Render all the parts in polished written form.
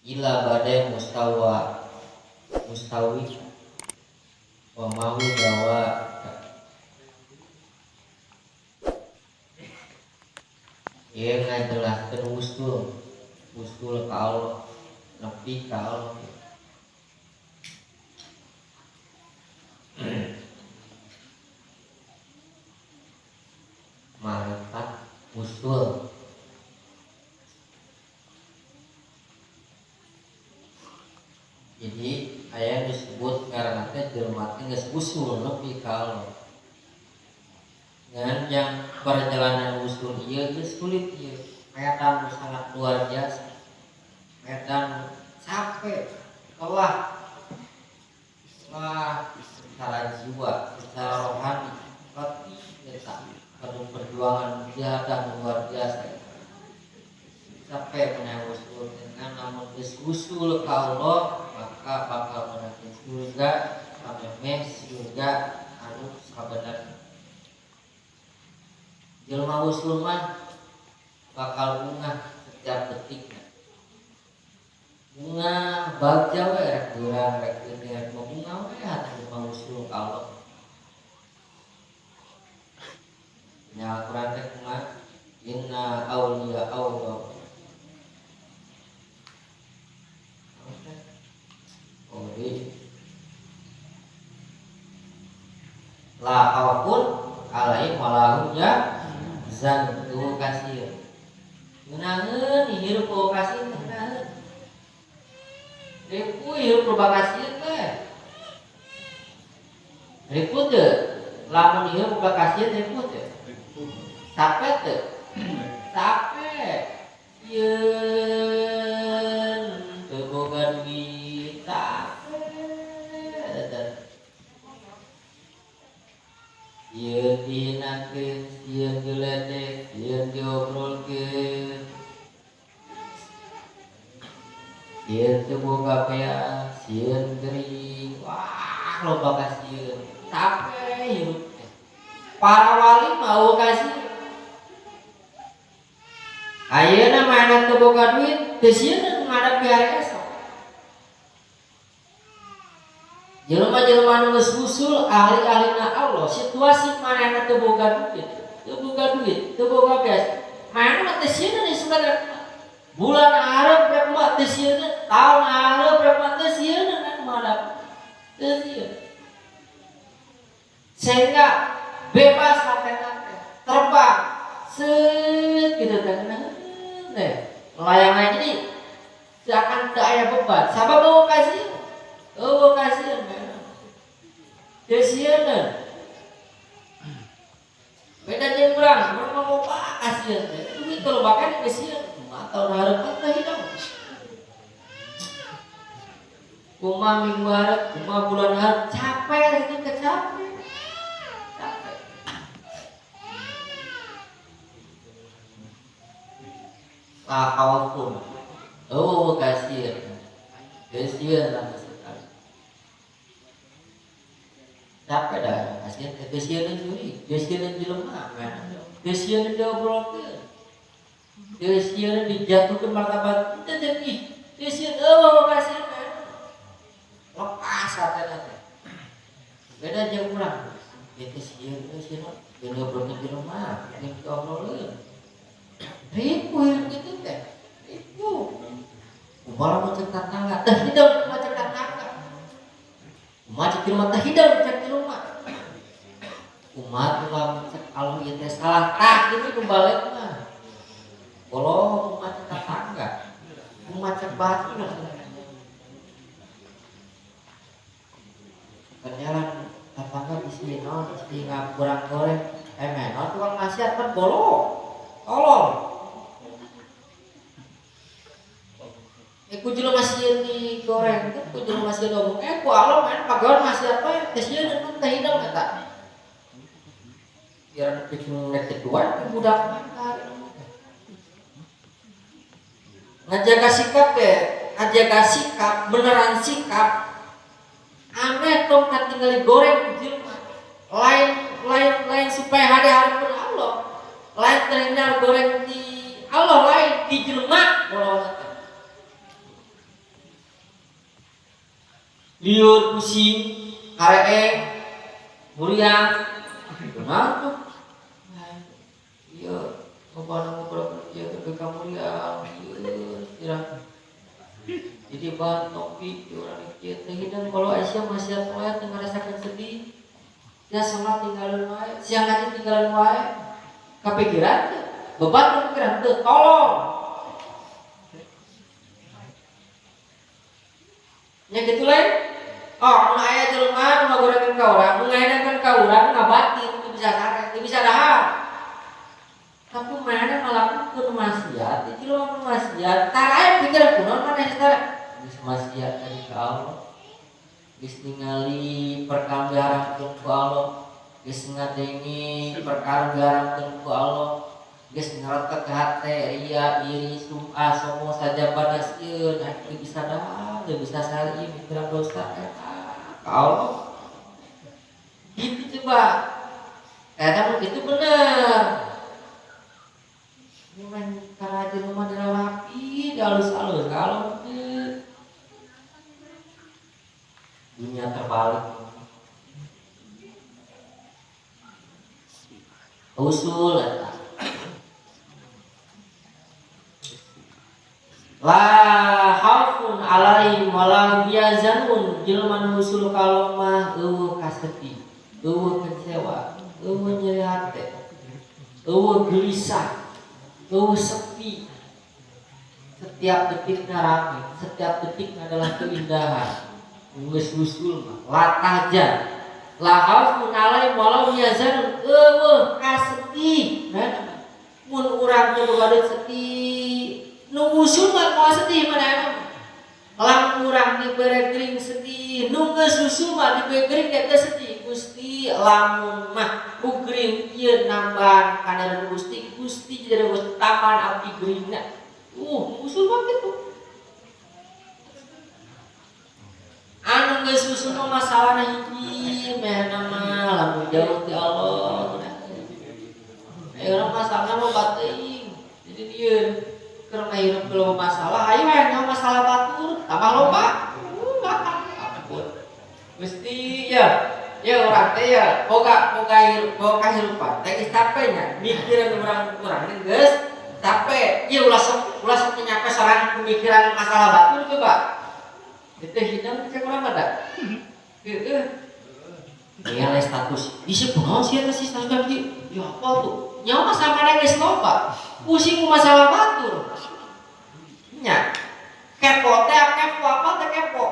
ila badai mustawi wa mau dawa ya ngajelaskeun usul ka Allah nepi ka Allah marifat usul jadi aya disebut karena teh jelema teh geus usul nepi ka Allah dan yang perjalanan usul ieu geus sulit ieu medan sangat luar biasa medan capek lelah secara jiwa secara rohani letih eta penuh perjuangan jahat luar biasa capek menawa usul dengan namun geus usul ka Allah maka bakal menaiki surga sampai surga anu sabenerna jelema usul mah bakal bunga setiap detiknya bunga bagja we rek urang rek dengan bunga we hati jelema usul ka Allah nya Al-Qur'an teh kumaha inna auliya Allah la khaufun alaihim wa lahum yahzanun kasih ngeunangeun hirup lokasi teh ngeunangeun ripu hirup lokasi teh ripu teh lamun hirup lokasi teh ripu teh capek teh capek ieun teu boga duit ieun dihinakeun, ieun diledek, ieun diobrolkeun, ieun teu boga beas, ieun gering, wah loba kasieun, capek hirup teh. Para wali mau kasih. Ayeuna mana teu boga duit, teu sieun ngadapi hari esok. Jelema-jelema nu geus usul ahli-ahlina Allah, situasi manehna teu boga duit, teu boga beas. Manehna mah teu sieun nih saudara. Bulan hareup rek mah teu sieun, taun hareup rek mah teu sieun kan madap. Teu sieun. Sehingga bebas hatena teh, terbang. Set kitu teh nah. Layang jadi seakan teu aya beban. Sabab mau kasih kasihan memang kasihan beda jeung urang mau kasihan duit kalau makan kasihan atau hareup teh hidup kumaha minggu hareup kumaha bulan hareup capek itu capek khawatir kasihan lah capek dah kasihan kasihan juri kasihan jelema kasihan diobrolkeun kasihan dijatuhkeun martabat teh teh kasihan kasihan lepas hatena teh beda jeung urang ya kasihan diobrolkeun jelema yang diobrolkeun ribu kitu teh ribu umpama macet tetangga teh hidup macet tetangga umat jelema teh hidup cek di rumah umat ulah kalau ieu teh salah tah kitu nu balik mah bolong umat tetangga umat cek batu berjalan tetangga bisi naon bisi ngapurang goreng naon tukang nasihat kan bolong tolong ku jelema sieun digoreng teh ku jelema sieun ngomong ku Allah main pagawean masih apa teh sieun teh hidang eta biar bikin nek kedua budak mangkar ngajaga sikap beneran sikap aneh tongkat tinggal digoreng ku jelema lain supaya hari-hari pun Allah lain terhindar goreng di Allah lain di jelema bolong liur pusing kareeng muriang benar tuh iya ngobrol kerja ke muriang iya jadi bahan topik orang kita dan kalau Aisyah masih sholat yang ngerasakan sedih ya sholat tinggalin wae siang aja tinggalin wae kepikiran beban kepikiran tuh tolong ya gitu lain oh aya jelema nu ngagorengan ka urang nu ngaenakeun ka urang ngabatin teu bisa sare teu bisa dahar tapi mana ngalakukeun maksiat itu lo maksiat tarae pikir kunaon maneh teh geus maksiat tadi ka Allah geus ningali perkara diharamkeun ku Allah geus ngadengi perkara diharamkeun ku Allah geus ngaretek ka hate ria iri sum'ah somo saja panaskeun teu bisa dahar teu bisa sare ieu pikiran dosa eta ka Allah gitu coba eta itu bener memang cara di rumah dia rapi, dia halus-halus. Kalau dunia terbalik. Usul la khaufun alaihim wala yahzanun jelema usul kalau mah eueuh kaseti, eueuh kecewa, eueuh nyeri hate, eueuh gelisah. Sepi setiap detiknya rame setiap detiknya adalah keindahan geus usul mah latajan la haufun alaihim walau yahzanun eueuh kasedih mun urang teu boga sedih nu usul mah moal sedih mana lamun urang dibere gering sedih nu geus usul mah dibere gering teh sedih Gusti lamun mah gering ieu nambahan kana Gusti jadi taman abdi geringna usul mah kitu anu geus usul mah masalahna hiji meh mah lamun jauh ti Allah urang masalahna mah bateing jadi dieu keur hirup kalau masalah ayo hayang masalah batur tambah loba ampun Gusti ya orang teh ya boga hirupan teh geus capek nya mikiran urang geus capek ieu ulah sok nyampe sorangan pemikiran masalah batur coba itu hidang cek urang ada heeh ya status isi kunaon sih eta si status ganti ya apa tuh nyawa masalah mana geus loba pusing masalah batur nya kepo teh kepo apa teh kepo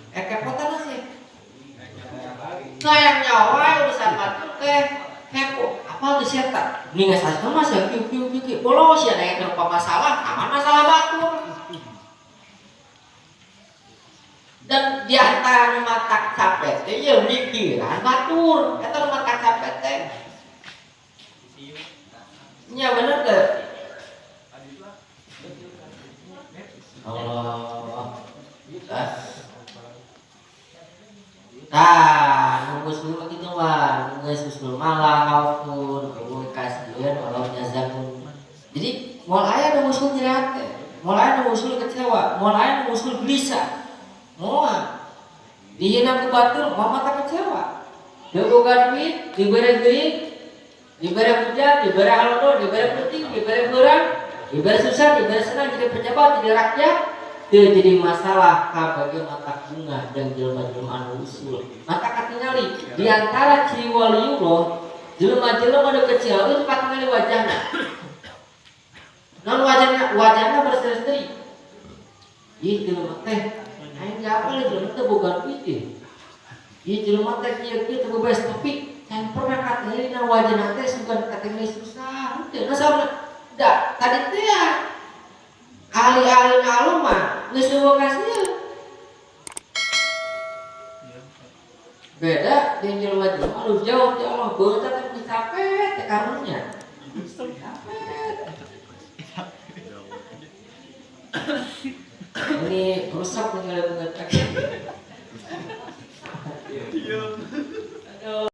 kepo teh sih sayang nyawa urusan batur teh kepo apa tuh siapa ini nggak salah mas ya kiu bolos ya naik ke masalah aman masalah batur dan di antara rumah tak capek teh ya mikiran batur eta rumah tak capek teh nya bener teh Allah nunggu sebelum gitu mah nunggu susul malah haufun nunggu kasihan walau nyazamun jadi moal aya nu usul nyeri teh moal aya nu usul kecewa moal aya nu usul gelisah moal dihina ku batur moal mata kecewa teu boga duit dibere geuing dibere hujan dibere halodo dibere penting dibere beurang dibere susah dibere senang jadi pejabat jadi rakyat jadi masalah kabagi mata bunga dan jelema-jelema anu usul mata katingali di antara ciri waliullah jelema-jelema anu kecil itu katingali wajahna non wajahna berseri-seri ieu jelema teh aing apa le jelema teh boga duit ieu jelema teh kieu teh bebas tapi can pernah katingali wajahna teh sugan katingali susah teu nasauna da tadi teh ahli-ahli ngalum mah geus lokasinya beda jeung jelema-jelema anu jauh ti Allah beunta teh capek teh karunya ini rusak nih kalau